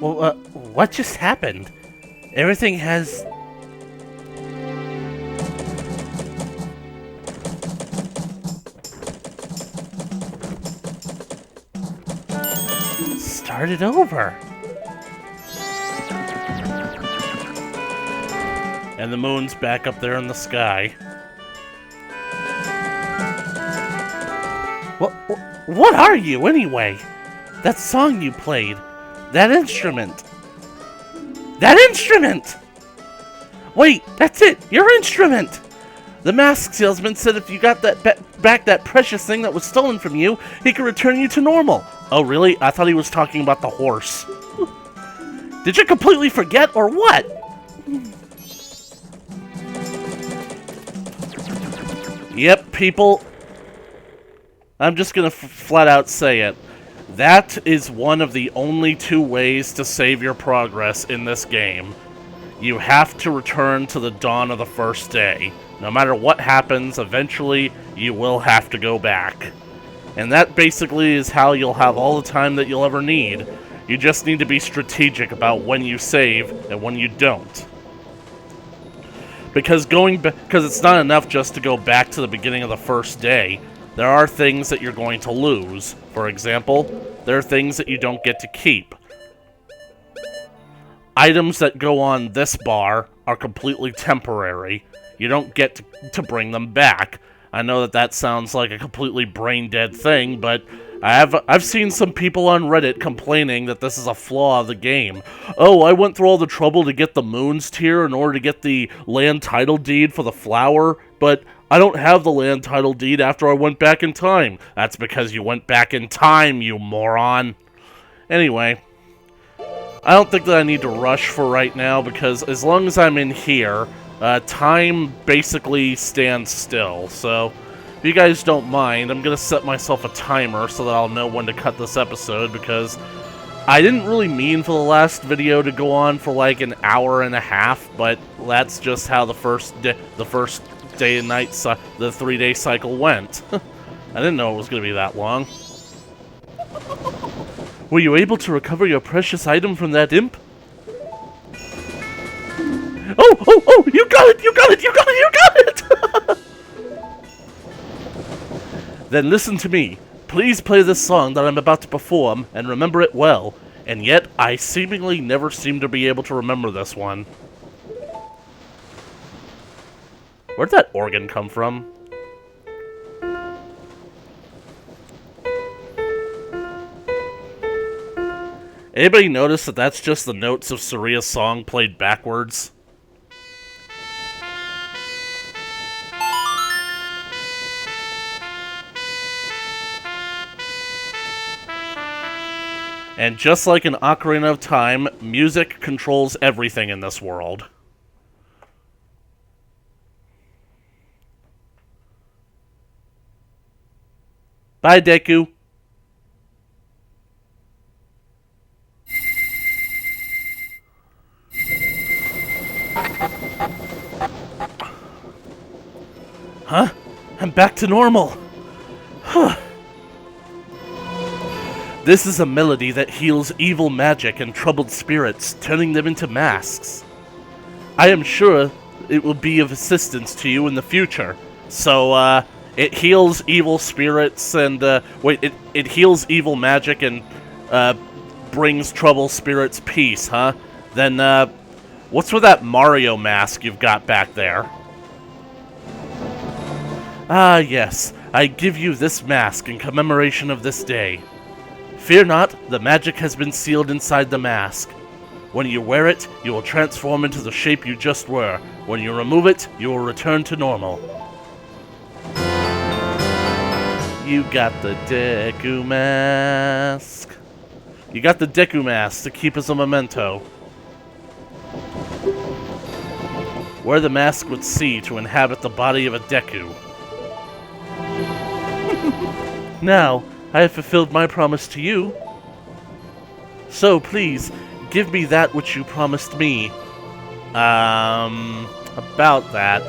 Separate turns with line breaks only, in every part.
Well, what just happened? Everything has... started over. And the moon's back up there in the sky. What are you, anyway? That song you played. That instrument. That instrument! Wait, that's it! Your instrument! The mask salesman said if you got that back that precious thing that was stolen from you, he could return you to normal. Oh, really? I thought he was talking about the horse. Did you completely forget, or what? Yep, people. I'm just gonna flat out say it. That is one of the only two ways to save your progress in this game. You have to return to the dawn of the first day. No matter what happens, eventually you will have to go back. And that basically is how you'll have all the time that you'll ever need. You just need to be strategic about when you save and when you don't. Because it's not enough just to go back to the beginning of the first day. There are things that you're going to lose. For example, there are things that you don't get to keep. Items that go on this bar are completely temporary. You don't get to bring them back. I know that sounds like a completely brain-dead thing, but I've seen some people on Reddit complaining that this is a flaw of the game. Oh, I went through all the trouble to get the Moon's Tier in order to get the land title deed for the flower, but I don't have the land title deed after I went back in time. That's because you went back in time, you moron. Anyway, I don't think that I need to rush for right now, because as long as I'm in here, time basically stands still. So, if you guys don't mind, I'm going to set myself a timer so that I'll know when to cut this episode, because I didn't really mean for the last video to go on for like an hour and a half, but that's just how the first day and night, the 3-day cycle went. I didn't know it was going to be that long. Were you able to recover your precious item from that imp? Oh, you got it, you got it, you got it, you got it! Then listen to me. Please play this song that I'm about to perform, and remember it well. And yet, I seemingly never seem to be able to remember this one. Where'd that organ come from? Anybody notice that that's just the notes of Saria's song played backwards? And just like in Ocarina of Time, music controls everything in this world. Bye, Deku. Huh? I'm back to normal. Huh. This is a melody that heals evil magic and troubled spirits, turning them into masks. I am sure it will be of assistance to you in the future. So, it heals evil spirits and, it heals evil magic and, brings troubled spirits peace, huh? Then, what's with that Mario mask you've got back there? Ah, yes. I give you this mask in commemoration of this day. Fear not, the magic has been sealed inside the mask. When you wear it, you will transform into the shape you just were. When you remove it, you will return to normal. You got the Deku mask. You got the Deku mask to keep as a memento. Wear the mask with C to inhabit the body of a Deku. Now, I have fulfilled my promise to you. So, please, give me that which you promised me. About that.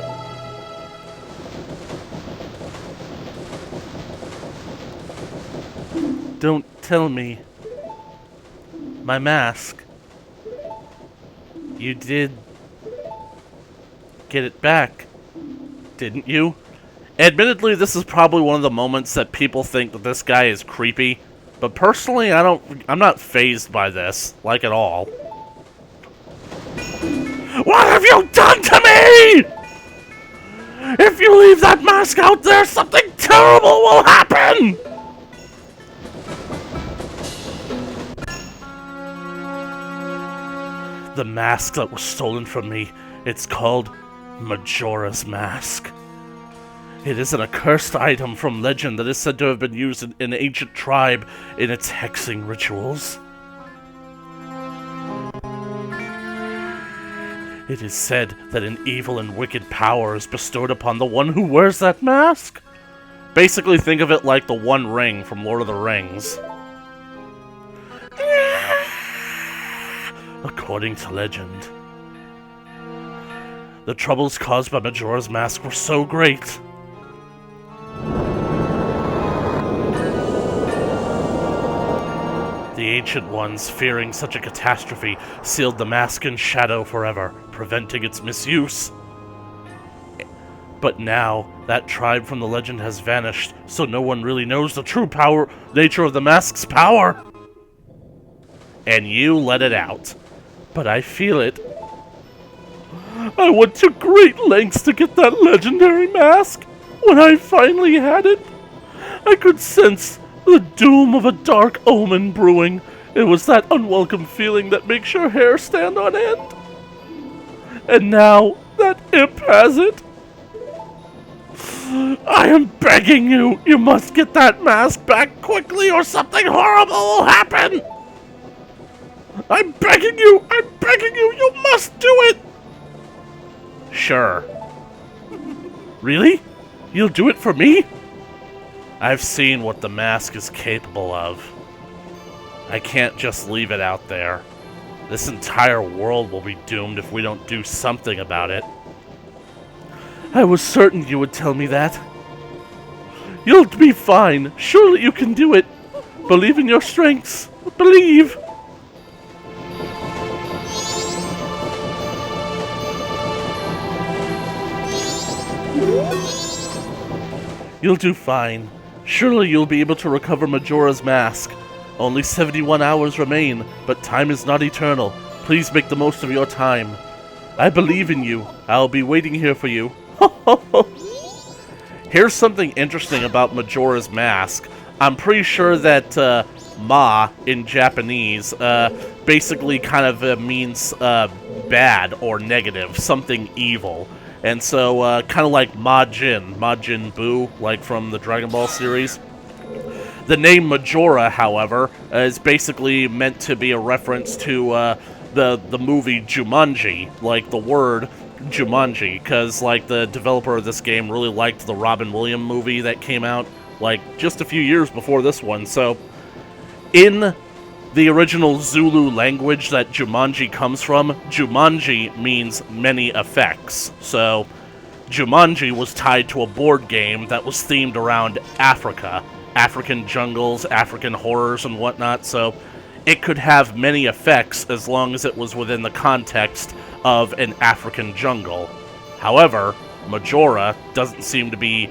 Don't tell me. My mask. You did get it back, didn't you? Admittedly, this is probably one of the moments that people think that this guy is creepy, but personally, I'm not fazed by this, like, at all. What have you done to me? If you leave that mask out there, something terrible will happen! The mask that was stolen from me, it's called Majora's Mask. It is an accursed item from legend that is said to have been used in an ancient tribe in its hexing rituals. It is said that an evil and wicked power is bestowed upon the one who wears that mask. Basically, think of it like the One Ring from Lord of the Rings. According to legend, the troubles caused by Majora's Mask were so great the Ancient Ones, fearing such a catastrophe, sealed the mask in shadow forever, preventing its misuse. But now, that tribe from the legend has vanished, so no one really knows the true nature of the mask's power. And you let it out. But I feel it. I went to great lengths to get that legendary mask. When I finally had it, I could sense the doom of a dark omen brewing. It was that unwelcome feeling that makes your hair stand on end. And now, that imp has it. I am begging you, you must get that mask back quickly or something horrible will happen! I'm begging you, you must do it! Sure. Really? You'll do it for me? I've seen what the mask is capable of. I can't just leave it out there. This entire world will be doomed if we don't do something about it. I was certain you would tell me that. You'll be fine. Surely you can do it. Believe in your strengths. Believe. You'll do fine. Surely you'll be able to recover Majora's Mask. Only 71 hours remain, but time is not eternal. Please make the most of your time. I believe in you. I'll be waiting here for you. Here's something interesting about Majora's Mask. I'm pretty sure that Ma in Japanese basically kind of means bad or negative, something evil. And so kind of like Majin Buu, like from the Dragon Ball series. The name Majora, however, is basically meant to be a reference to the movie Jumanji, like the word Jumanji, because like the developer of this game really liked the Robin Williams movie that came out like just a few years before this one. So in the original Zulu language that Jumanji comes from, Jumanji means many effects. So Jumanji was tied to a board game that was themed around Africa, African jungles, African horrors and whatnot, so it could have many effects as long as it was within the context of an African jungle. However, Majora doesn't seem to be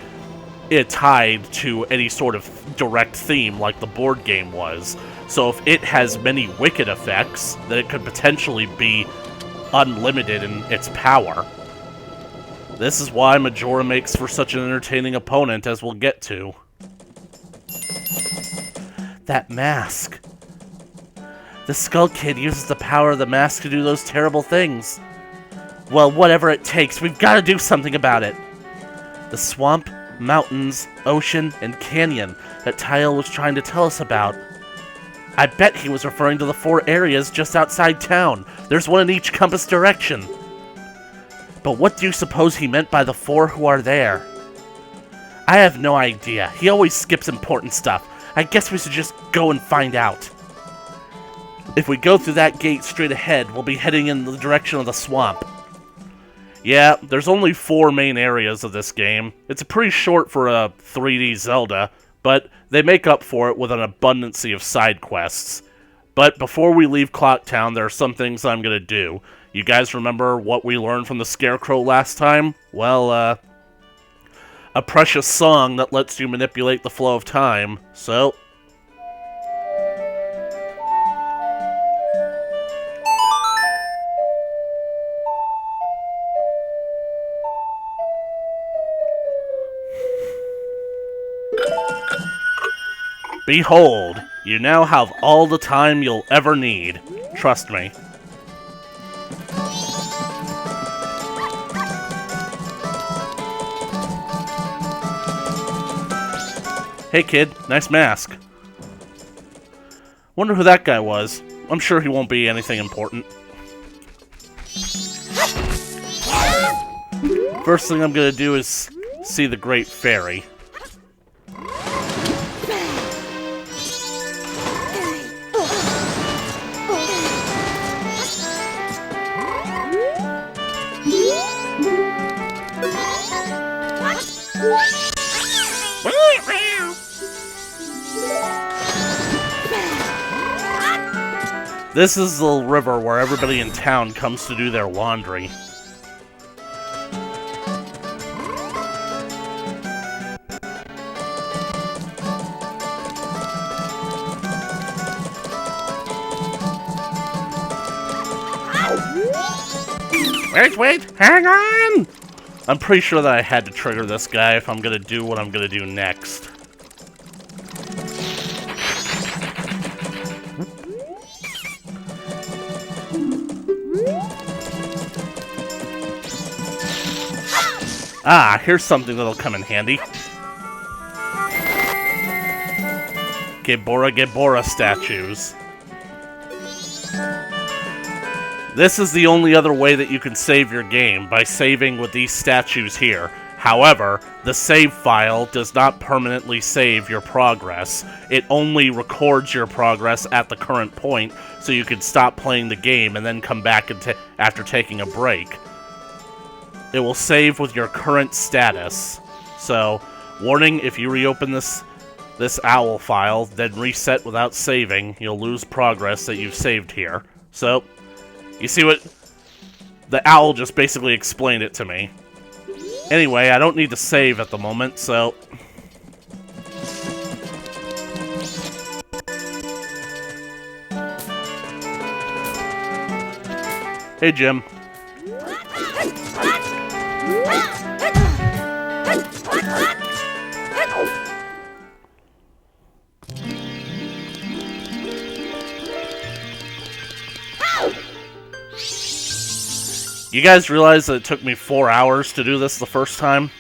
tied to any sort of direct theme like the board game was. So if it has many wicked effects, then it could potentially be unlimited in its power. This is why Majora makes for such an entertaining opponent, as we'll get to. That mask. The Skull Kid uses the power of the mask to do those terrible things. Well, whatever it takes, we've got to do something about it. The swamp, mountains, ocean, and canyon that Tile was trying to tell us about. I bet he was referring to the 4 areas just outside town. There's one in each compass direction. But what do you suppose he meant by the 4 who are there? I have no idea. He always skips important stuff. I guess we should just go and find out. If we go through that gate straight ahead, we'll be heading in the direction of the swamp. Yeah, there's only 4 main areas of this game. It's pretty short for a 3D Zelda, but they make up for it with an abundance of side quests. But before we leave Clock Town, there are some things I'm going to do. You guys remember what we learned from the Scarecrow last time? Well, a precious song that lets you manipulate the flow of time, so... Behold, you now have all the time you'll ever need. Trust me. Hey kid, nice mask. Wonder who that guy was. I'm sure he won't be anything important. First thing I'm gonna do is see the Great Fairy. This is the river where everybody in town comes to do their laundry. Wait, hang on! I'm pretty sure that I had to trigger this guy if I'm gonna do what I'm gonna do next. Ah, here's something that'll come in handy. Gebora statues. This is the only other way that you can save your game, by saving with these statues here. However, the save file does not permanently save your progress. It only records your progress at the current point, so you can stop playing the game and then come back after taking a break. It will save with your current status. So, warning, if you reopen this OWL file, then reset without saving, you'll lose progress that you've saved here. So, you see what? The OWL just basically explained it to me. Anyway, I don't need to save at the moment, so... Hey, Jim. You guys realize that it took me 4 hours to do this the first time?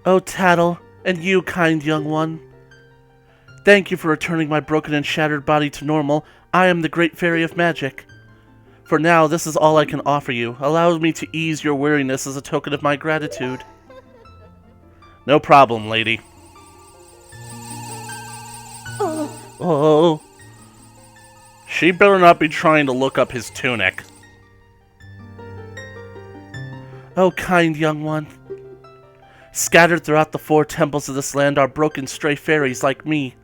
Oh, Tattle, and you, kind young one. Thank you for returning my broken and shattered body to normal. I am the Great Fairy of Magic. For now, this is all I can offer you. Allow me to ease your weariness as a token of my gratitude. No problem, lady. Oh. She better not be trying to look up his tunic. Oh, kind young one. Scattered throughout the 4 temples of this land are broken stray fairies like me.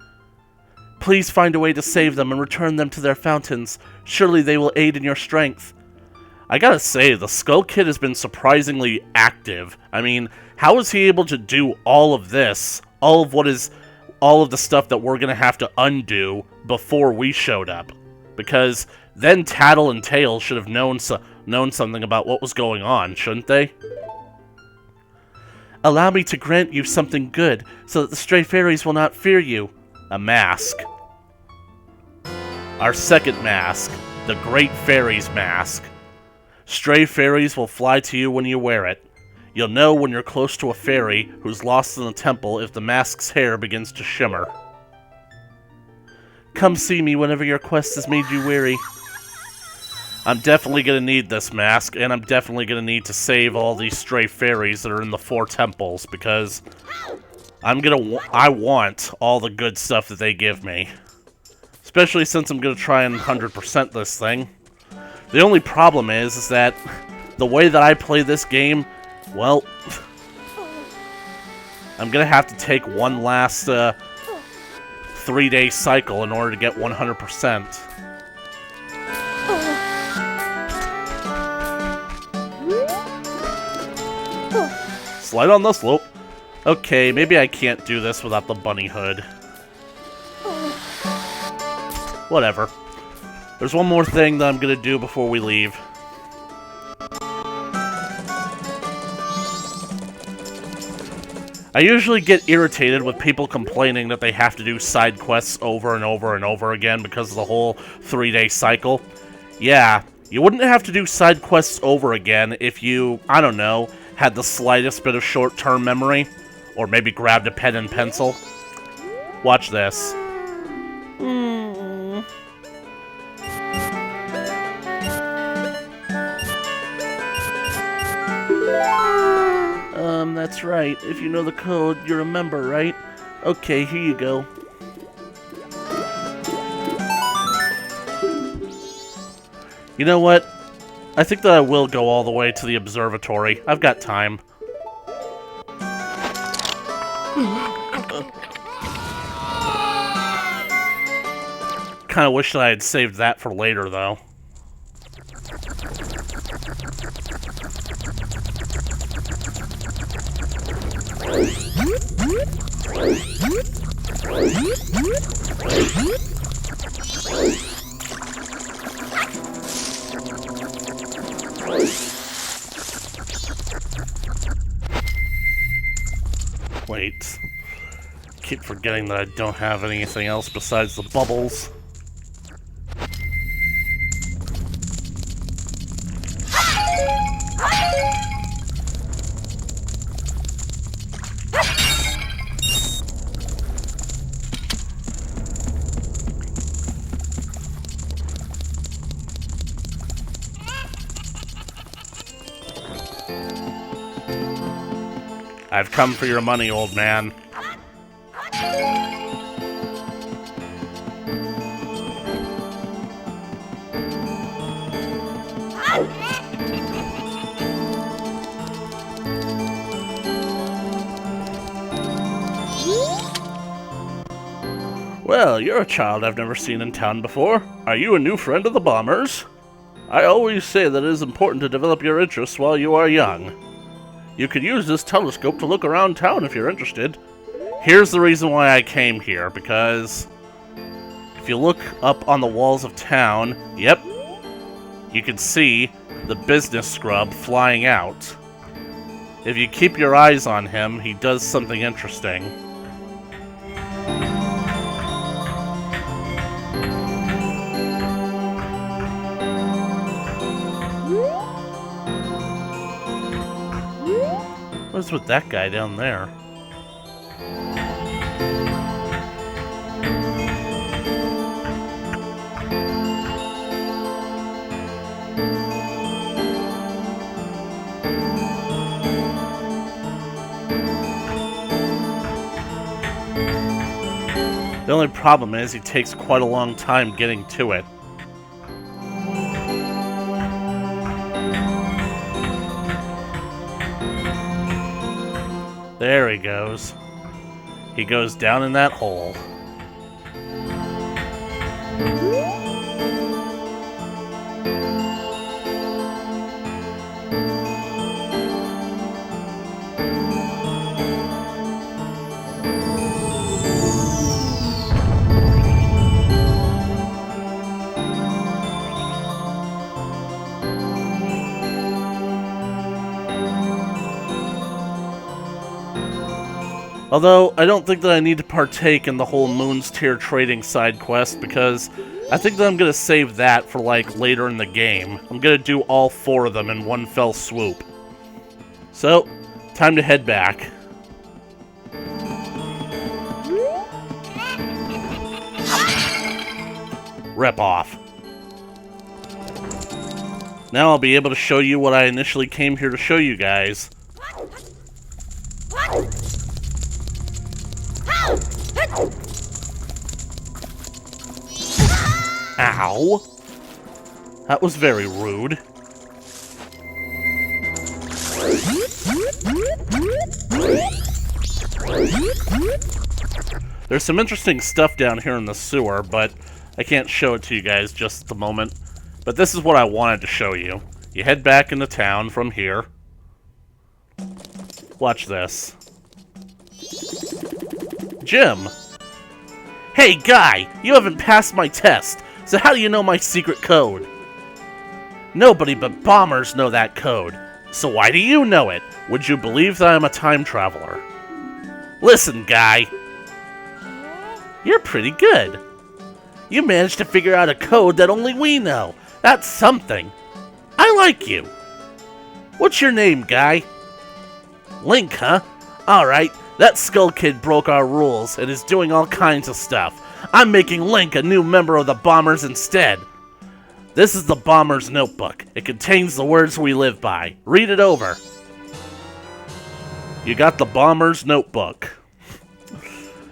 Please find a way to save them and return them to their fountains. Surely they will aid in your strength. I gotta say, the Skull Kid has been surprisingly active. I mean, how is he able to do all of this? All of the stuff that we're gonna have to undo before we showed up? Because then Tattle and Tail should have known something about what was going on, shouldn't they? Allow me to grant you something good, so that the stray fairies will not fear you. A mask. Our second mask, the Great Fairy's mask. Stray fairies will fly to you when you wear it. You'll know when you're close to a fairy who's lost in the temple if the mask's hair begins to shimmer. Come see me whenever your quest has made you weary. I'm definitely gonna need this mask, and I'm definitely gonna need to save all these stray fairies that are in the 4 temples, because I want all the good stuff that they give me. Especially since I'm gonna try and 100% this thing. The only problem is that the way that I play this game, well, I'm gonna have to take one last 3-day cycle in order to get 100%. Slide on the slope. Okay, maybe I can't do this without the bunny hood. Whatever. There's one more thing that I'm gonna do before we leave. I usually get irritated with people complaining that they have to do side quests over and over and over again because of the whole 3-day cycle. Yeah, you wouldn't have to do side quests over again if you, I don't know, had the slightest bit of short-term memory, or maybe grabbed a pen and pencil. Watch this. That's right. If you know the code, you're a member, right? Okay, here you go. You know what? I think that I will go all the way to the observatory. I've got time. Kinda wish that I had saved that for later, though. Wait. Keep forgetting that I don't have anything else besides the bubbles. I've come for your money, old man. Well, you're a child I've never seen in town before. Are you a new friend of the Bombers? I always say that it is important to develop your interests while you are young. You could use this telescope to look around town if you're interested. Here's the reason why I came here, because if you look up on the walls of town, yep, you can see the business scrub flying out. If you keep your eyes on him, he does something interesting. What's with that guy down there? The only problem is he takes quite a long time getting to it. There he goes. He goes down in that hole. Although, I don't think that I need to partake in the whole Moon's Tier trading side quest, because I think that I'm going to save that for, like, later in the game. I'm going to do all 4 of them in one fell swoop. So, time to head back. Rip off. Now I'll be able to show you what I initially came here to show you guys. Ow! That was very rude. There's some interesting stuff down here in the sewer, but I can't show it to you guys just at the moment. But this is what I wanted to show you. You head back into town from here. Watch this. Jim! Hey, guy! You haven't passed my test, so how do you know my secret code? Nobody but bombers know that code. So why do you know it? Would you believe that I'm a time traveler? Listen, guy. You're pretty good. You managed to figure out a code that only we know. That's something. I like you. What's your name, guy? Link, huh? Alright, that Skull Kid broke our rules and is doing all kinds of stuff. I'm making Link a new member of the Bombers instead. This is the Bomber's Notebook. It contains the words we live by. Read it over. You got the Bomber's Notebook.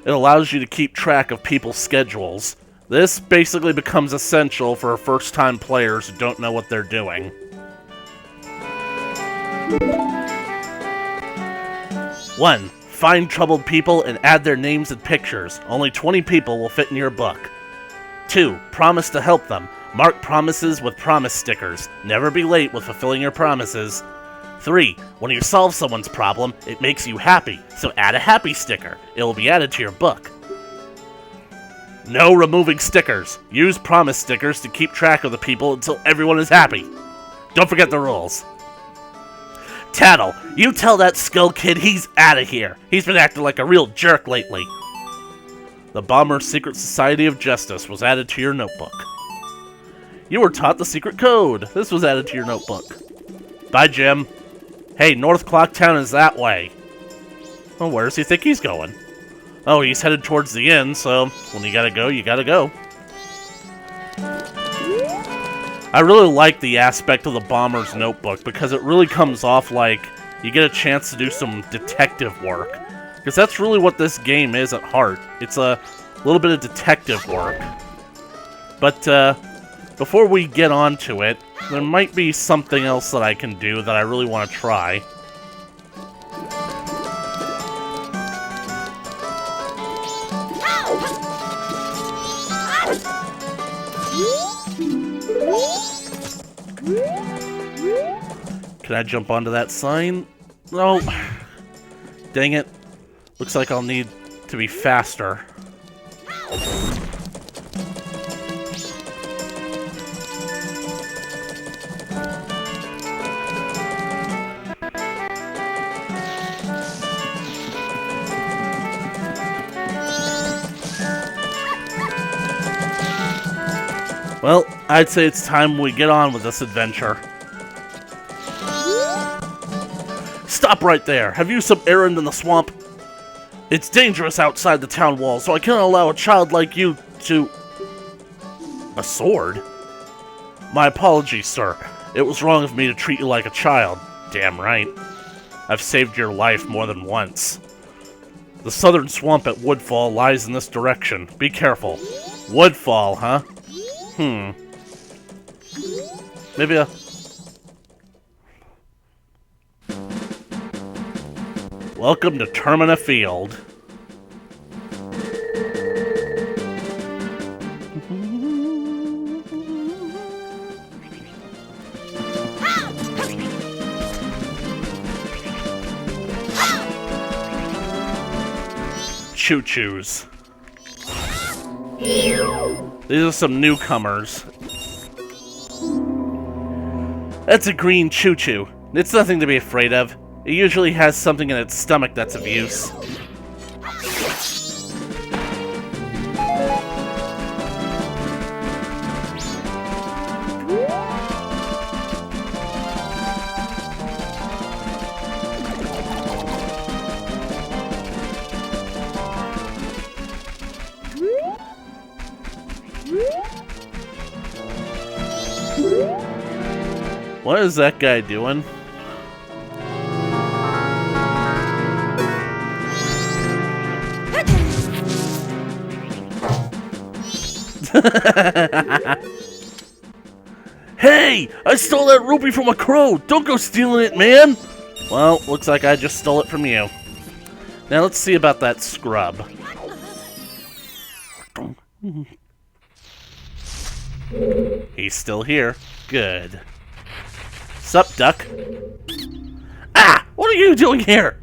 It allows you to keep track of people's schedules. This basically becomes essential for first-time players who don't know what they're doing. One, find troubled people and add their names and pictures. Only 20 people will fit in your book. 2, promise to help them. Mark promises with promise stickers. Never be late with fulfilling your promises. 3, when you solve someone's problem, it makes you happy, so add a happy sticker. It will be added to your book. No removing stickers. Use promise stickers to keep track of the people until everyone is happy. Don't forget the rules. Tattle, you tell that Skull Kid he's out of here. He's been acting like a real jerk lately. The Bomber Secret Society of Justice was added to your notebook. You were taught the secret code. This was added to your notebook. Bye, Jim. Hey, North Clocktown is that way. Well, where does he think he's going? Oh, he's headed towards the inn, so when you gotta go, you gotta go. I really like the aspect of the Bomber's Notebook because it really comes off like you get a chance to do some detective work. Because that's really what this game is at heart. It's a little bit of detective work. But before we get on to it, there might be something else that I can do that I really want to try. Can I jump onto that sign? No. Dang it. Looks like I'll need to be faster. Well, I'd say it's time we get on with this adventure. Stop right there! Have you some errand in the swamp? It's dangerous outside the town wall, so I can't allow a child like you to... A sword? My apologies, sir. It was wrong of me to treat you like a child. Damn right. I've saved your life more than once. The southern swamp at Woodfall lies in this direction. Be careful. Woodfall, huh? Maybe a... Welcome to Termina Field. Choo-choos. These are some newcomers. That's a green choo-choo. It's nothing to be afraid of. It usually has something in its stomach that's of use. What is that guy doing? Hey! I stole that rupee from a crow! Don't go stealing it, man! Well, looks like I just stole it from you. Now let's see about that scrub. He's still here. Good. Sup, duck? Ah! What are you doing here?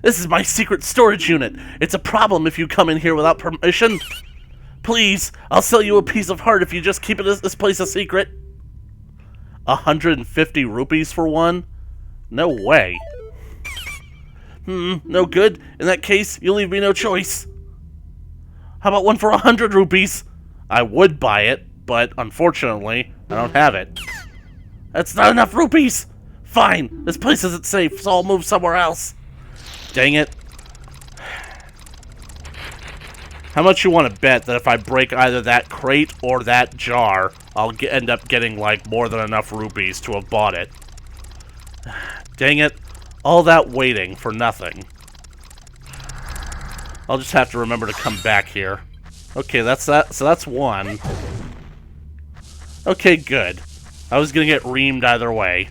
This is my secret storage unit. It's a problem if you come in here without permission. Please, I'll sell you a piece of heart if you just keep this place a secret. 150 rupees for one? No way. No good. In that case, you leave me no choice. How about one for 100 rupees? I would buy it, but unfortunately, I don't have it. That's not enough rupees! Fine, this place isn't safe, so I'll move somewhere else. Dang it. How much you want to bet that if I break either that crate or that jar, I'll end up getting, like, more than enough rupees to have bought it? Dang it. All that waiting for nothing. I'll just have to remember to come back here. Okay, that's that. So that's one. Okay, good. I was gonna get reamed either way.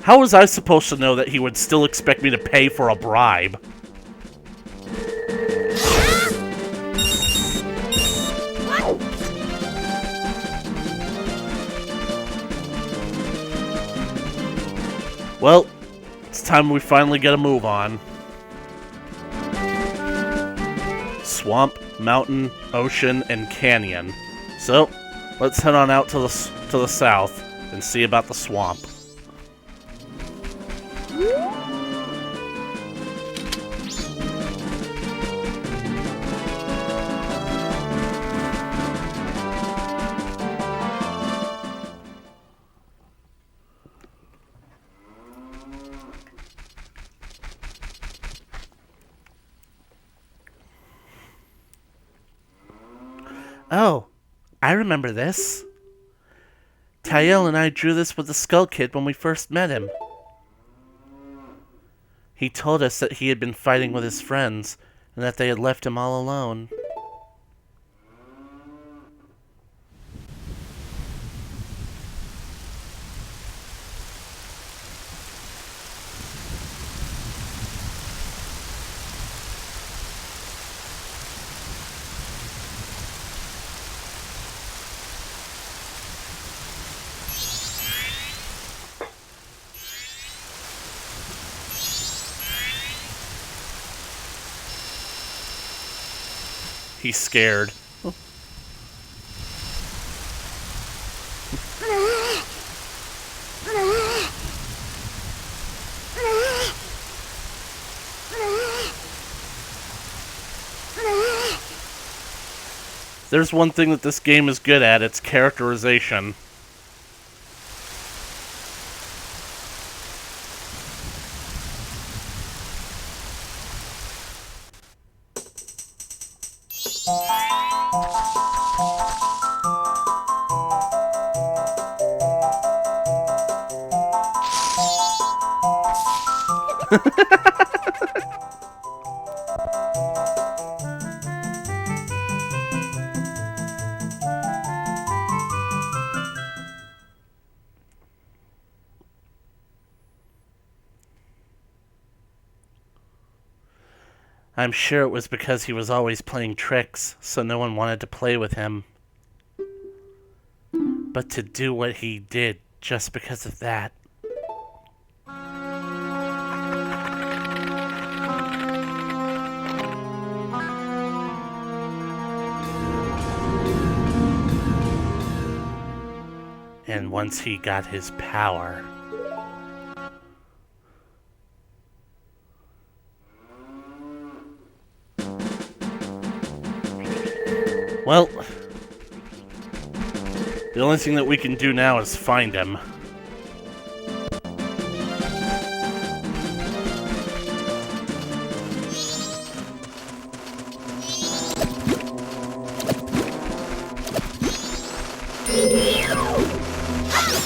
How was I supposed to know that he would still expect me to pay for a bribe? Well, it's time we finally get a move on. Swamp, mountain, ocean, and canyon. So, let's head on out to the south and see about the swamp. Oh, I remember this. Tael and I drew this with the Skull Kid when we first met him. He told us that he had been fighting with his friends, and that they had left him all alone. He's scared. Oh. There's one thing that this game is good at, it's characterization. I'm sure it was because he was always playing tricks, so no one wanted to play with him. But to do what he did just because of that. And once he got his power... Well, the only thing that we can do now is find him.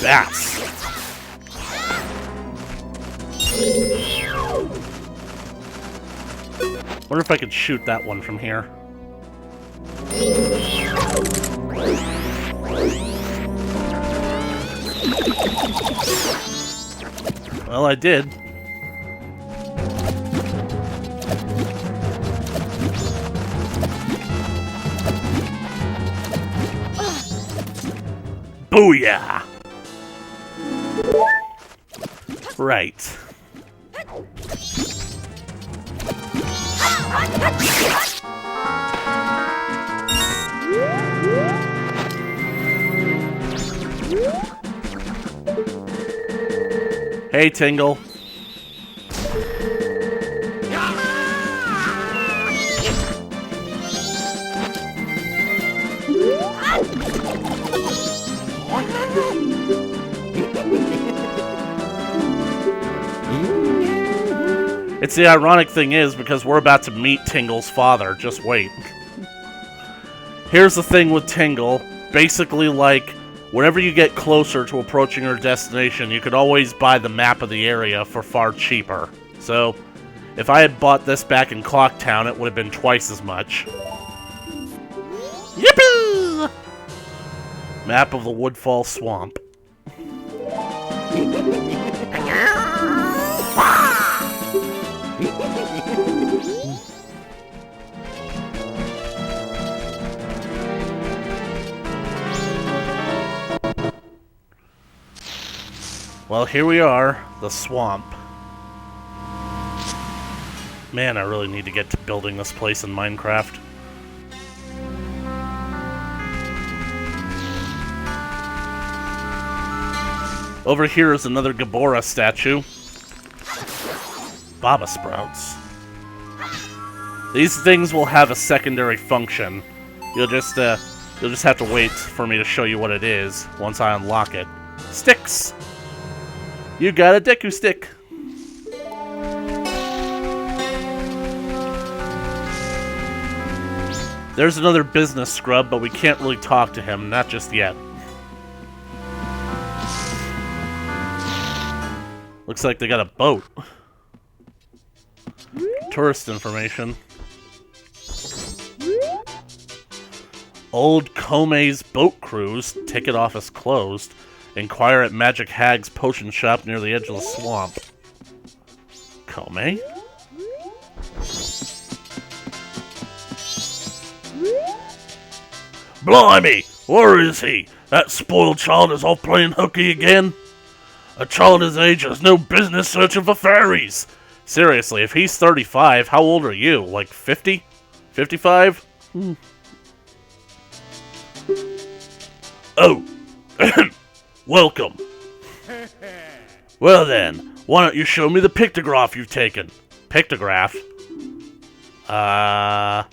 Bats! Wonder if I could shoot that one from here. Well, I did. Booyah! Right. Hey, Tingle. It's the ironic thing is, because we're about to meet Tingle's father, just wait. Here's the thing with Tingle, basically like, whenever you get closer to approaching your destination, you could always buy the map of the area for far cheaper. So, if I had bought this back in Clocktown, it would have been twice as much. Yippee! Map of the Woodfall Swamp. Well, here we are, the swamp. Man, I really need to get to building this place in Minecraft. Over here is another Gabora statue. Baba Sprouts. These things will have a secondary function. You'll just have to wait for me to show you what it is once I unlock it. Sticks! You got a Deku stick! There's another business scrub, but we can't really talk to him, not just yet. Looks like they got a boat. Tourist information. Old Kome's boat cruise. Ticket office closed. Inquire at Magic Hags potion shop near the edge of the swamp. Kome? Blimey! Where is he? That spoiled child is off playing hooky again? A child his age has no business searching for fairies! Seriously, if he's 35, how old are you? Like 50? 55? Oh! Welcome. Well then, why don't you show me the pictograph you've taken? Pictograph? Huh?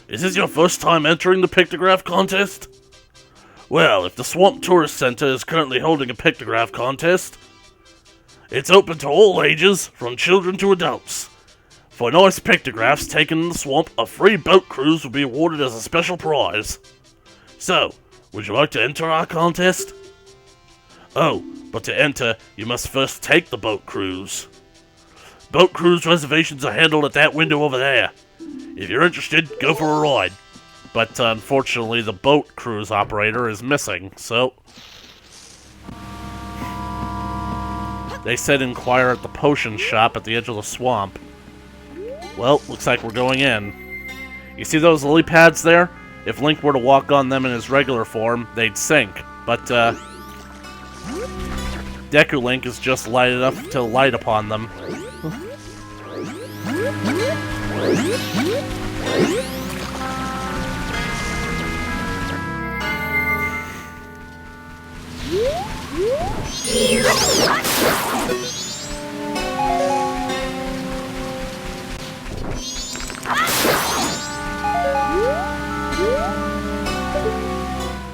Is this your first time entering the pictograph contest? Well, if the Swamp Tourist Center is currently holding a pictograph contest, it's open to all ages, from children to adults. For nice pictographs taken in the swamp, a free boat cruise will be awarded as a special prize. So, would you like to enter our contest? Oh, but to enter, you must first take the boat cruise. Boat cruise reservations are handled at that window over there. If you're interested, go for a ride. But unfortunately, the boat cruise operator is missing, so... They said inquire at the potion shop at the edge of the swamp. Well, looks like we're going in. You see those lily pads there? If Link were to walk on them in his regular form, they'd sink. But, Deku Link is just light enough to light upon them.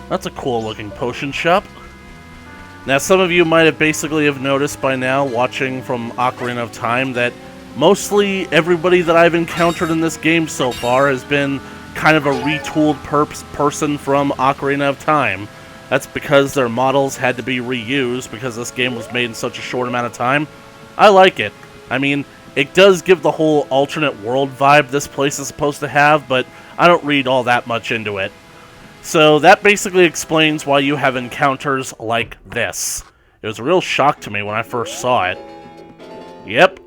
That's a cool looking potion shop. Now some of you might have basically have noticed by now, watching from Ocarina of Time, that mostly everybody that I've encountered in this game so far has been kind of a retooled person from Ocarina of Time. That's because their models had to be reused because this game was made in such a short amount of time. I like it. I mean, it does give the whole alternate world vibe this place is supposed to have, but I don't read all that much into it. So that basically explains why you have encounters like this. It was a real shock to me when I first saw it. Yep.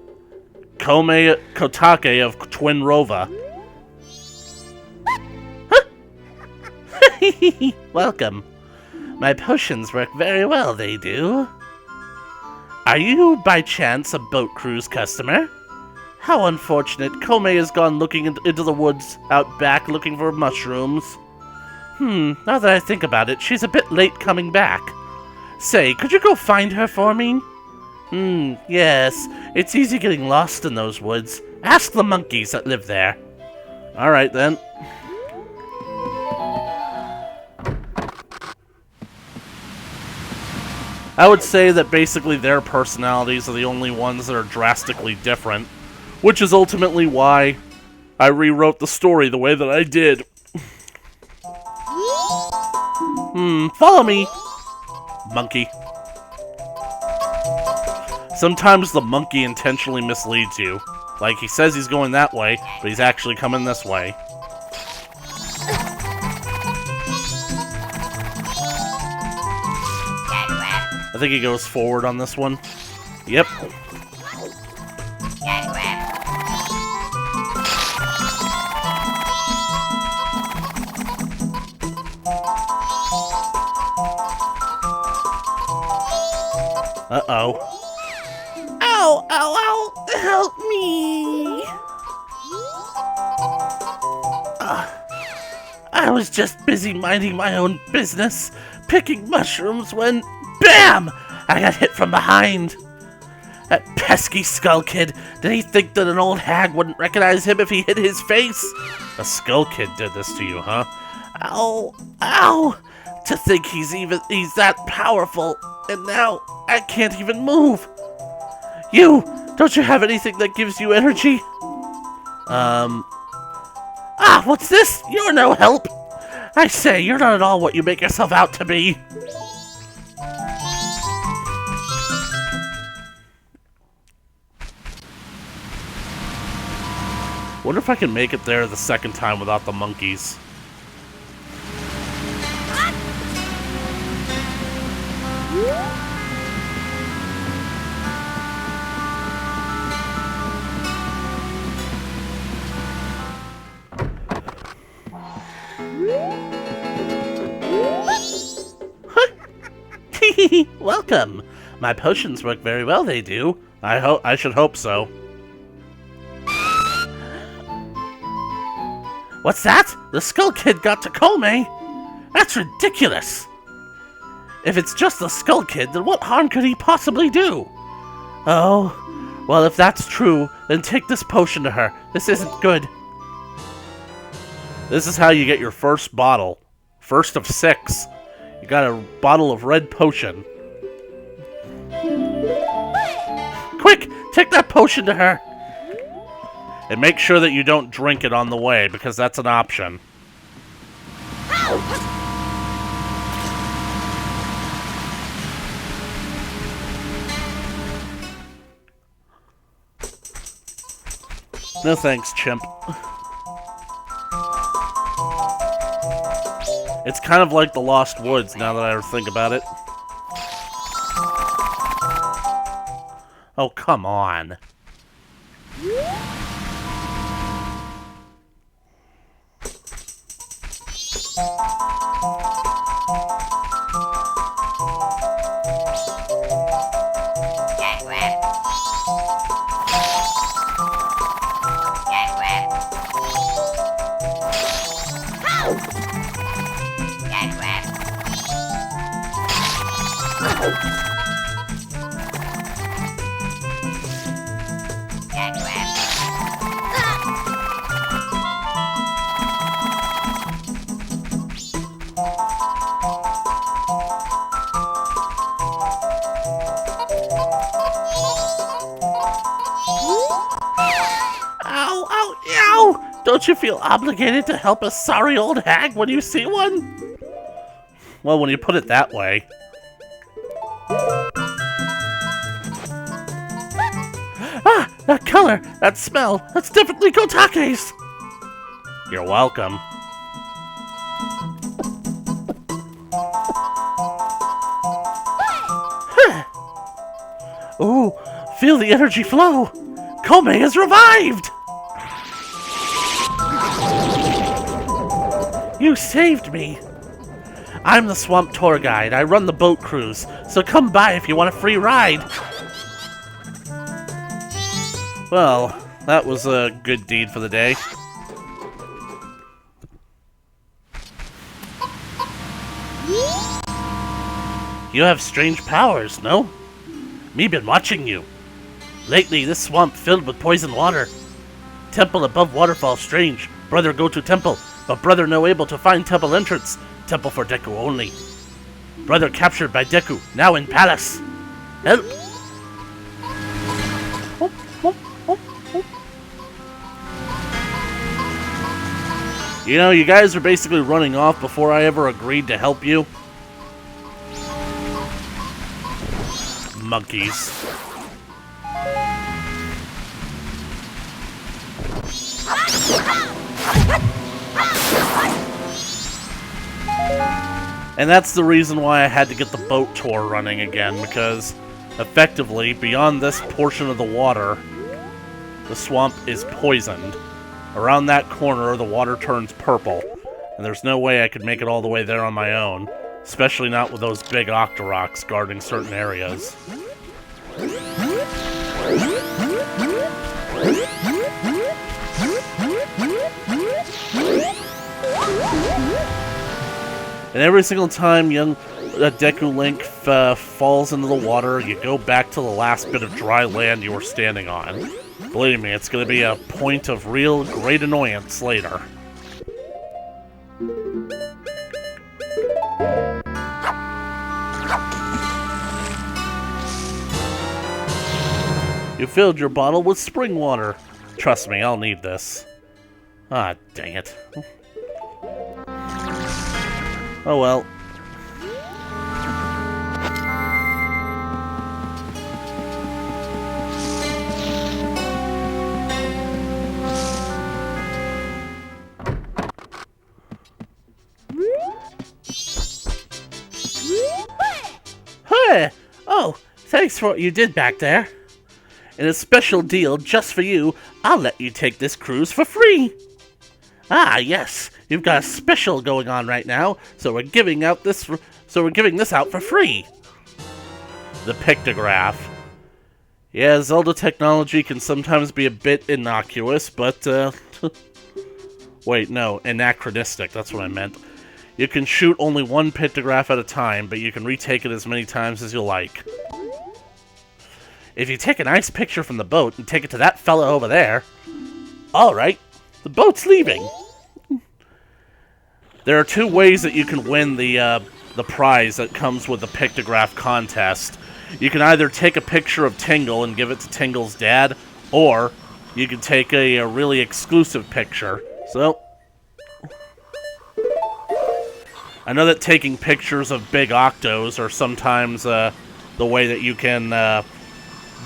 Kome Kotake of Twin Rova. Welcome. My potions work very well, they do. Are you, by chance, a boat cruise customer? How unfortunate. Kome has gone looking into the woods out back looking for mushrooms. Now that I think about it, she's a bit late coming back. Say, could you go find her for me? Yes. It's easy getting lost in those woods. Ask the monkeys that live there. Alright then. I would say that basically their personalities are the only ones that are drastically different, which is ultimately why I rewrote the story the way that I did. Follow me, monkey. Sometimes the monkey intentionally misleads you. Like, he says he's going that way, but he's actually coming this way. I think he goes forward on this one. Yep. Uh-oh. Ow, ow, ow! Help me! I was just busy minding my own business, picking mushrooms when... BAM! I got hit from behind. That pesky Skull Kid. Did he think that an old hag wouldn't recognize him if he hit his face? The Skull Kid did this to you, huh? Ow! Ow! To think he's that powerful, and now I can't even move. You! Don't you have anything that gives you energy? What's this? You're no help! I say, you're not at all what you make yourself out to be. Wonder if I can make it there the second time without the monkeys. Welcome. My potions work very well, they do. I should hope so. What's that? The Skull Kid got to Kome? That's ridiculous! If it's just the Skull Kid, then what harm could he possibly do? Oh, well, if that's true, then take this potion to her. This isn't good. This is how you get your first bottle. First of 6. You got a bottle of red potion. Quick, take that potion to her! And make sure that you don't drink it on the way, because that's an option. No thanks, chimp. It's kind of like the Lost Woods, now that I think about it. Oh, come on. Don't you feel obligated to help a sorry old hag when you see one? Well, when you put it that way. Ah! That color! That smell! That's definitely Kotake's! You're welcome. Ooh! Feel the energy flow! Kome is revived! You saved me! I'm the swamp tour guide. I run the boat cruise, so come by if you want a free ride. Well, that was a good deed for the day. You have strange powers, no? Me been watching you. Lately, this swamp filled with poison water. Temple above waterfall strange. Brother go to temple, but brother no able to find temple entrance. Temple for Deku only. Brother captured by Deku, now in palace. Help! You know, you guys are basically running off before I ever agreed to help you. Monkeys. And that's the reason why I had to get the boat tour running again, because effectively, beyond this portion of the water, the swamp is poisoned. Around that corner, the water turns purple, and there's no way I could make it all the way there on my own, especially not with those big Octoroks guarding certain areas. And every single time young Deku Link falls into the water, you go back to the last bit of dry land you were standing on. Believe me, it's going to be a point of real great annoyance later. You filled your bottle with spring water. Trust me, I'll need this. Ah, dang it. Oh well. Hey! Oh, thanks for what you did back there. In a special deal just for you, I'll let you take this cruise for free. Ah, yes, you've got a special going on right now, so we're giving this out for free. The pictograph. Yeah, Zelda technology can sometimes be a bit innocuous, but wait, no, anachronistic, that's what I meant. You can shoot only one pictograph at a time, but you can retake it as many times as you like. If you take a nice picture from the boat and take it to that fella over there... Alright, the boat's leaving. There are two ways that you can win the prize that comes with the pictograph contest. You can either take a picture of Tingle and give it to Tingle's dad, or you can take a really exclusive picture. So, I know that taking pictures of big Octos are sometimes the way that you can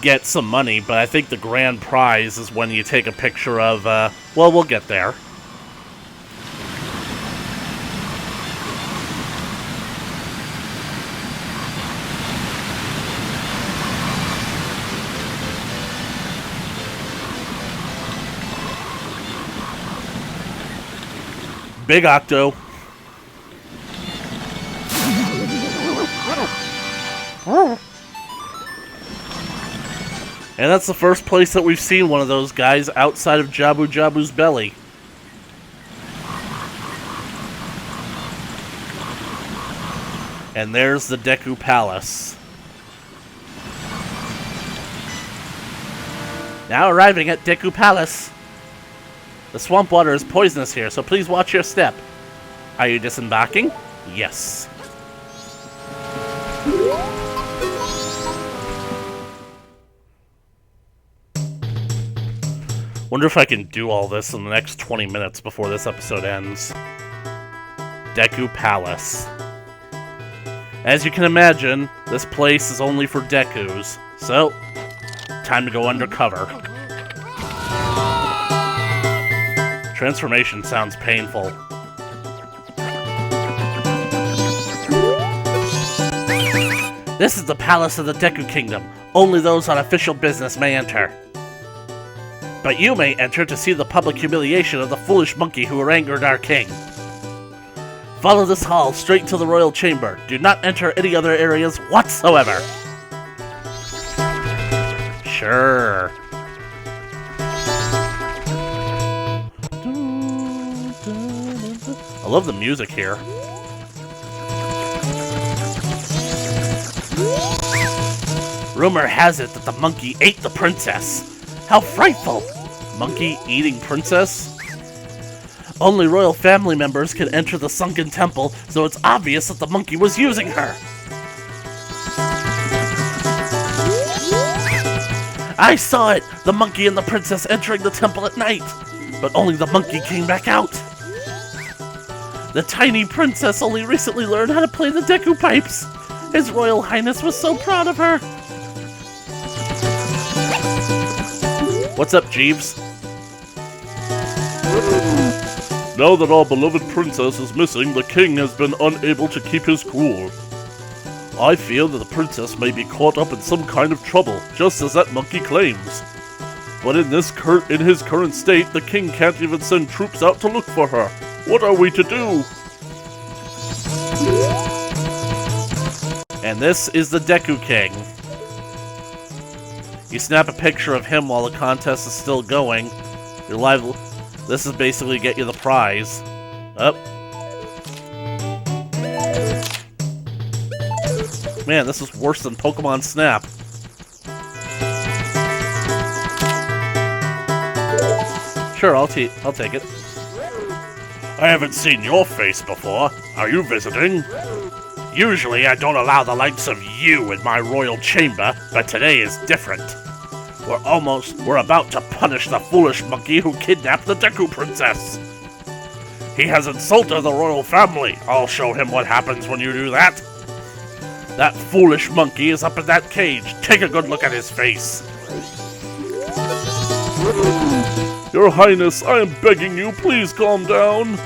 get some money, but I think the grand prize is when you take a picture of, well, we'll get there. Big Octo. And that's the first place that we've seen one of those guys outside of Jabu Jabu's belly. And there's the Deku Palace. Now arriving at Deku Palace. The swamp water is poisonous here, so please watch your step. Are you disembarking? Yes. Wonder if I can do all this in the next 20 minutes before this episode ends. Deku Palace. As you can imagine, this place is only for Dekus, so time to go undercover. Transformation sounds painful. This is the Palace of the Deku Kingdom. Only those on official business may enter. But you may enter to see the public humiliation of the foolish monkey who angered our king. Follow this hall straight to the royal chamber. Do not enter any other areas whatsoever. Sure. I love the music here. Rumor has it that the monkey ate the princess. How frightful! Monkey eating princess? Only royal family members can enter the sunken temple, so it's obvious that the monkey was using her. I saw it! The monkey and the princess entering the temple at night. But only the monkey came back out. The tiny princess only recently learned how to play the Deku pipes. His Royal Highness was so proud of her. What's up, Jeeves? Now that our beloved princess is missing, the king has been unable to keep his cool. I fear that the princess may be caught up in some kind of trouble, just as that monkey claims. But in his current state, the king can't even send troops out to look for her. What are we to do? And this is the Deku King. You snap a picture of him while the contest is still going. You're live. This is basically get you the prize. Up. Man, this is worse than Pokemon Snap. Sure, I'll take it. I haven't seen your face before. Are you visiting? Usually I don't allow the likes of you in my royal chamber, but today is different. We're about to punish the foolish monkey who kidnapped the Deku Princess. He has insulted the royal family. I'll show him what happens when you do that. That foolish monkey is up in that cage. Take a good look at his face. Your Highness, I am begging you, please calm down.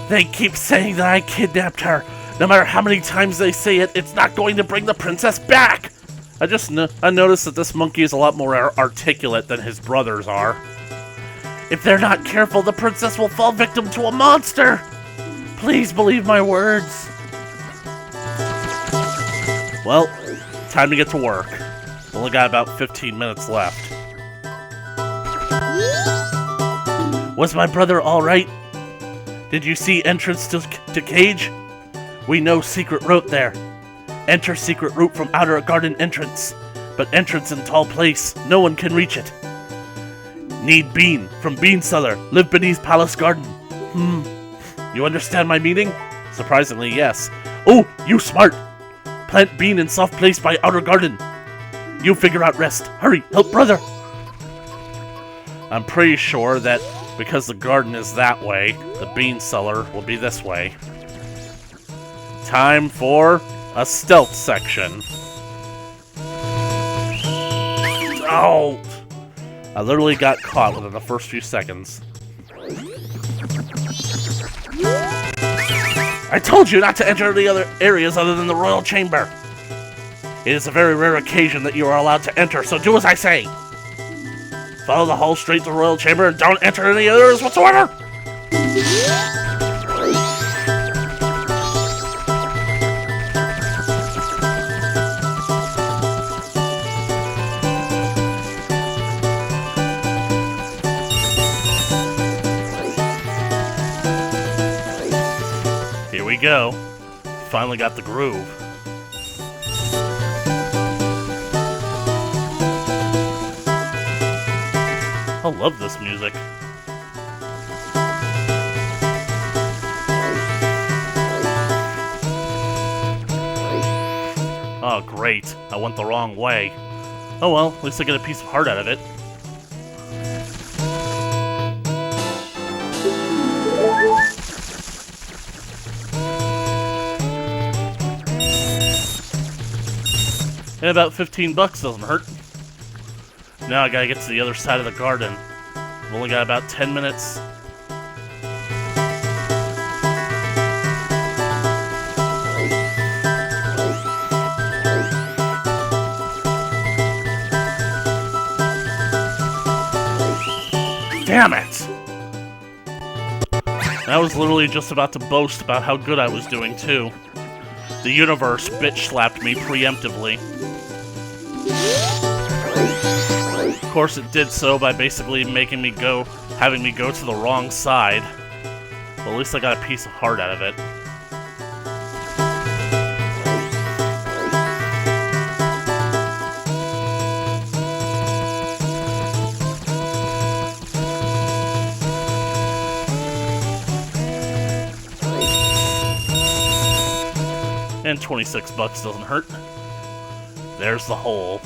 They keep saying that I kidnapped her. No matter how many times they say it, it's not going to bring the princess back. I noticed that this monkey is a lot more articulate than his brothers are. If they're not careful, the princess will fall victim to a monster. Please believe my words. Well, time to get to work. Only got about 15 minutes left. Was my brother all right? Did you see entrance to cage? We know secret route there. Enter secret route from outer garden entrance. But entrance in tall place, no one can reach it. Need bean from bean cellar, live beneath palace garden. You understand my meaning? Surprisingly, yes. Oh, you smart! Plant bean in soft place by outer garden. You figure out rest. Hurry, help brother! I'm pretty sure that because the garden is that way, the bean cellar will be this way. Time for a stealth section. Oh! I literally got caught within the first few seconds. I told you not to enter any other areas other than the royal chamber. It is a very rare occasion that you are allowed to enter, so do as I say. Follow the hall straight to the royal chamber and don't enter any others whatsoever. Here we go. Finally got the groove. I love this music. Oh, great. I went the wrong way. Oh well, at least I get a piece of heart out of it. And about 15 bucks doesn't hurt. Now I gotta get to the other side of the garden. I've only got about 10 minutes. Damn it! I was literally just about to boast about how good I was doing, too. The universe bitch-slapped me preemptively. Of course, it did so by basically having me go to the wrong side. Well, at least I got a piece of heart out of it. And 26 bucks doesn't hurt. There's the hole.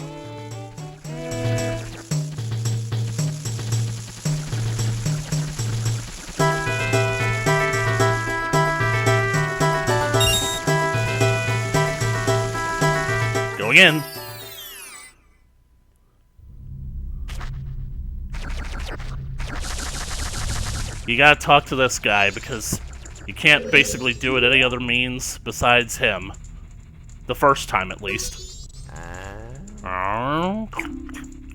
Going in. You gotta talk to this guy because you can't basically do it any other means besides him. The first time, at least. You're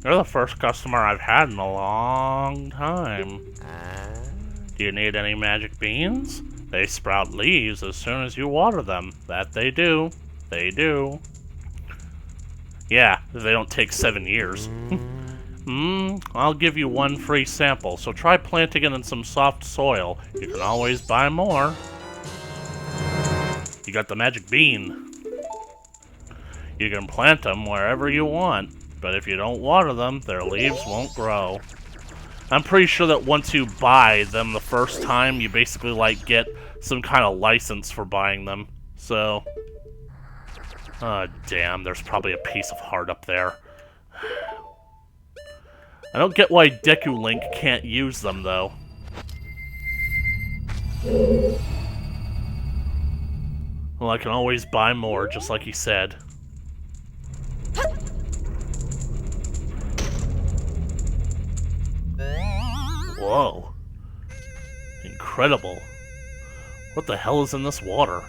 the first customer I've had in a long time. Do you need any magic beans? They sprout leaves as soon as you water them. That they do. They do. Yeah, they don't take 7 years. I'll give you one free sample, so try planting it in some soft soil. You can always buy more. You got the magic bean. You can plant them wherever you want, but if you don't water them, their leaves won't grow. I'm pretty sure that once you buy them the first time, you basically, like, get some kind of license for buying them. So... oh, damn, there's probably a piece of heart up there. I don't get why Deku Link can't use them, though. Well, I can always buy more, just like he said. Whoa. Incredible. What the hell is in this water?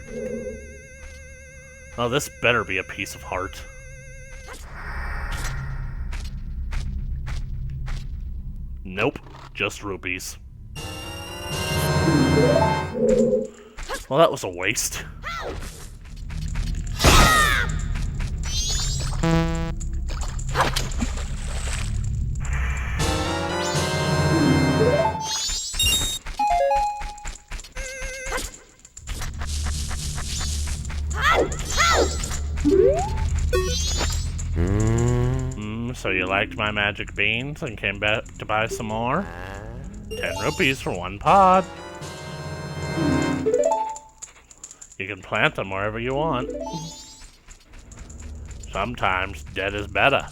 Oh, this better be a piece of heart. Nope, just rupees. Well, that was a waste. So you liked my magic beans and came back to buy some more? 10 rupees for one pod. You can plant them wherever you want. Sometimes dead is better.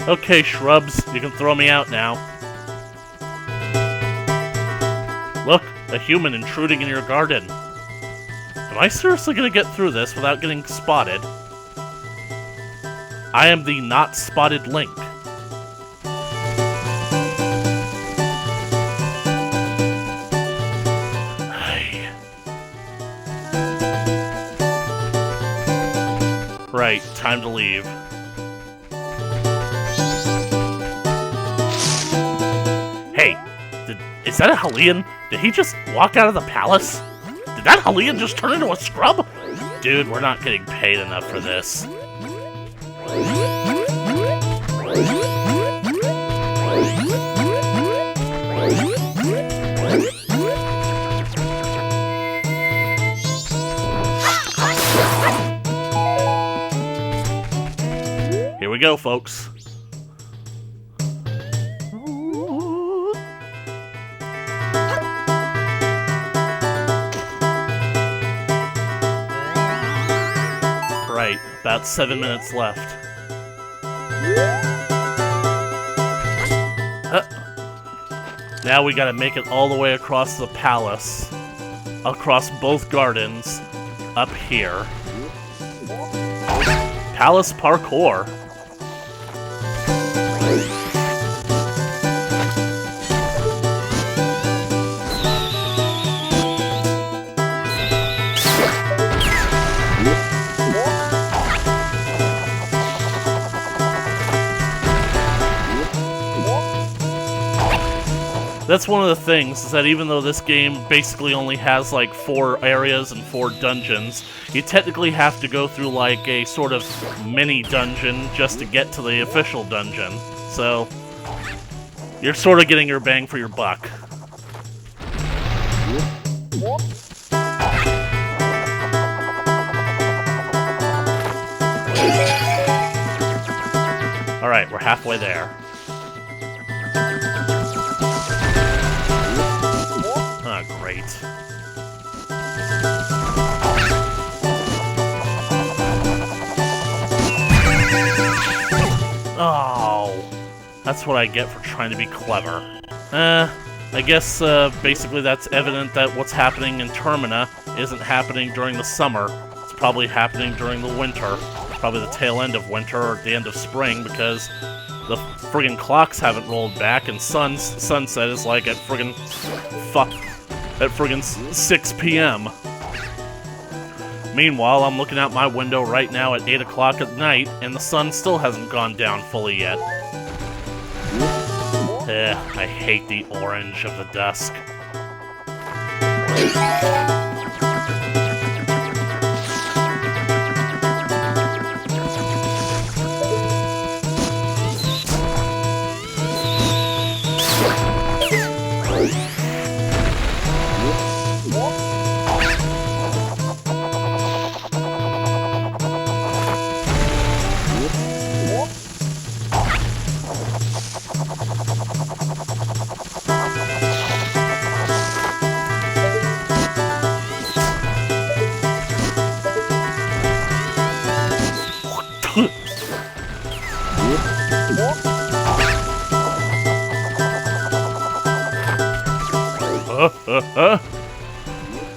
Okay, shrubs, you can throw me out now. Look, a human intruding in your garden. Am I seriously gonna get through this without getting spotted? I am the not spotted Link. Right, time to leave. Hey, is that a Hellion? Did he just walk out of the palace? Did that Hellion just turn into a scrub? Dude, we're not getting paid enough for this. Here we go, folks. Right, about 7 minutes left. Now we gotta make it all the way across the palace, across both gardens, up here. Palace parkour. That's one of the things, is that even though this game basically only has like 4 areas and 4 dungeons, you technically have to go through like a sort of mini dungeon just to get to the official dungeon. So, you're sort of getting your bang for your buck. Alright, we're halfway there. Ah, great. Oh, that's what I get for trying to be clever. I guess basically that's evident that what's happening in Termina isn't happening during the summer. It's probably happening during the winter. Probably the tail end of winter or the end of spring, because the friggin' clocks haven't rolled back and sunset is like at friggin' 6 p.m. Meanwhile, I'm looking out my window right now at 8 o'clock at night, and the sun still hasn't gone down fully yet. I hate the orange of the dusk.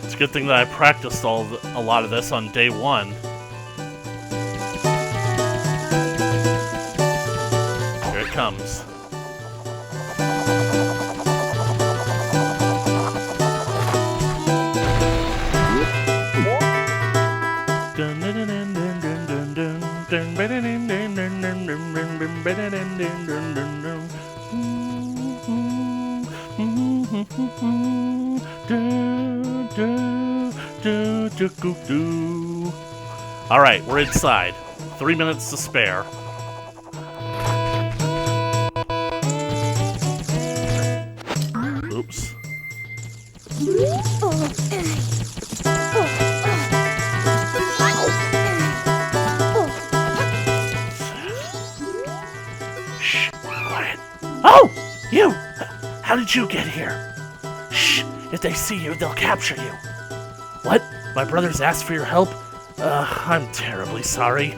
It's a good thing that I practiced a lot of this on day 1. Here it comes. Alright, we're inside. 3 minutes to spare. Oops. Shh, quiet. Oh! You! How did you get here? Shh! If they see you, they'll capture you. What? My brothers asked for your help? I'm terribly sorry.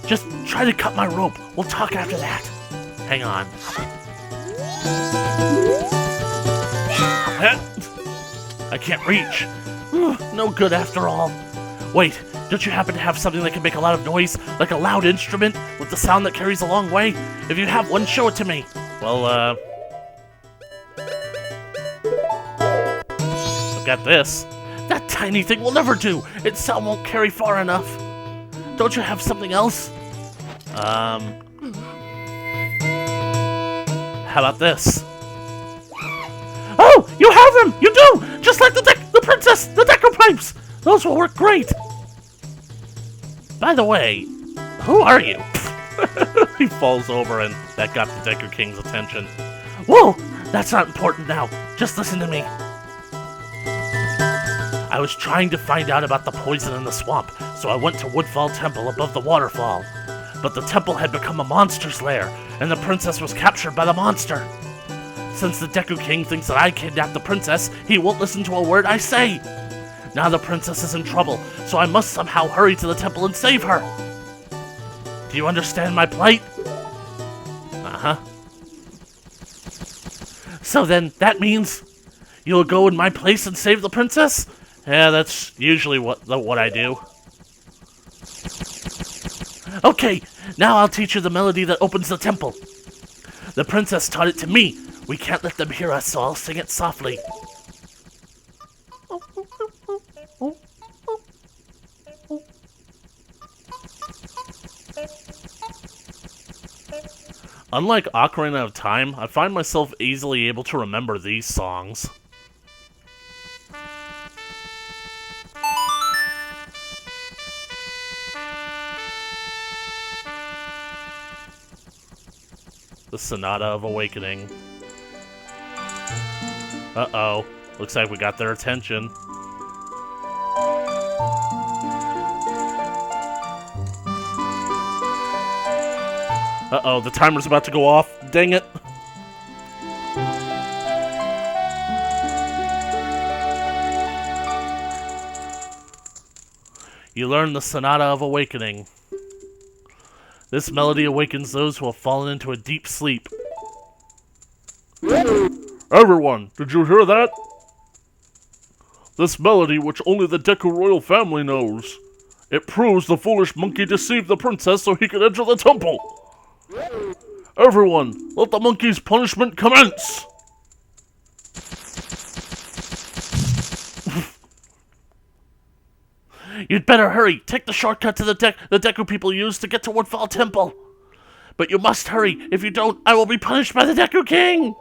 Just try to cut my rope. We'll talk after that. Hang on. I can't reach. No good after all. Wait, don't you happen to have something that can make a lot of noise? Like a loud instrument with the sound that carries a long way? If you have one, show it to me. Well, I've got this. That tiny thing will never do. Its sound won't carry far enough. Don't you have something else? How about this? Oh, you have them! You do! Just like the princess, the Deco Pipes! Those will work great! By the way, who are you? He falls over and that got the Deku King's attention. Whoa! That's not important now. Just listen to me. I was trying to find out about the poison in the swamp, so I went to Woodfall Temple above the waterfall. But the temple had become a monster's lair, and the princess was captured by the monster. Since the Deku King thinks that I kidnapped the princess, he won't listen to a word I say. Now the princess is in trouble, so I must somehow hurry to the temple and save her. Do you understand my plight? Uh-huh. So then, that means you'll go in my place and save the princess? Yeah, that's usually what I do. Okay, now I'll teach you the melody that opens the temple. The princess taught it to me. We can't let them hear us, so I'll sing it softly. Unlike Ocarina of Time, I find myself easily able to remember these songs. The Sonata of Awakening. Uh-oh. Looks like we got their attention. Uh-oh, the timer's about to go off. Dang it. You learn the Sonata of Awakening. This melody awakens those who have fallen into a deep sleep. Everyone, did you hear that? This melody, which only the Deku royal family knows. It proves the foolish monkey deceived the princess so he could enter the temple. Everyone, let the monkey's punishment commence! You'd better hurry. Take the shortcut to the Deku people use to get to Woodfall Temple. But you must hurry. If you don't, I will be punished by the Deku King.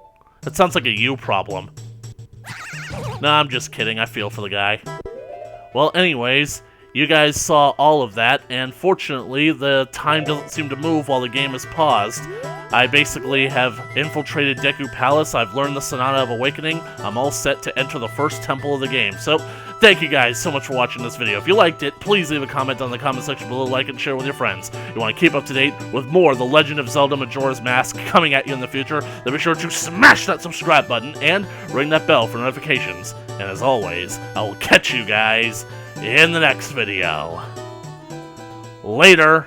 That sounds like a you problem. Nah, I'm just kidding. I feel for the guy. Well, anyways, you guys saw all of that, and fortunately, the time doesn't seem to move while the game is paused. I basically have infiltrated Deku Palace, I've learned the Sonata of Awakening, I'm all set to enter the first temple of the game. So, thank you guys so much for watching this video. If you liked it, please leave a comment on the comment section below, like and share with your friends. If you want to keep up to date with more The Legend of Zelda Majora's Mask coming at you in the future, then be sure to smash that subscribe button and ring that bell for notifications. And as always, I will catch you guys in the next video. Later.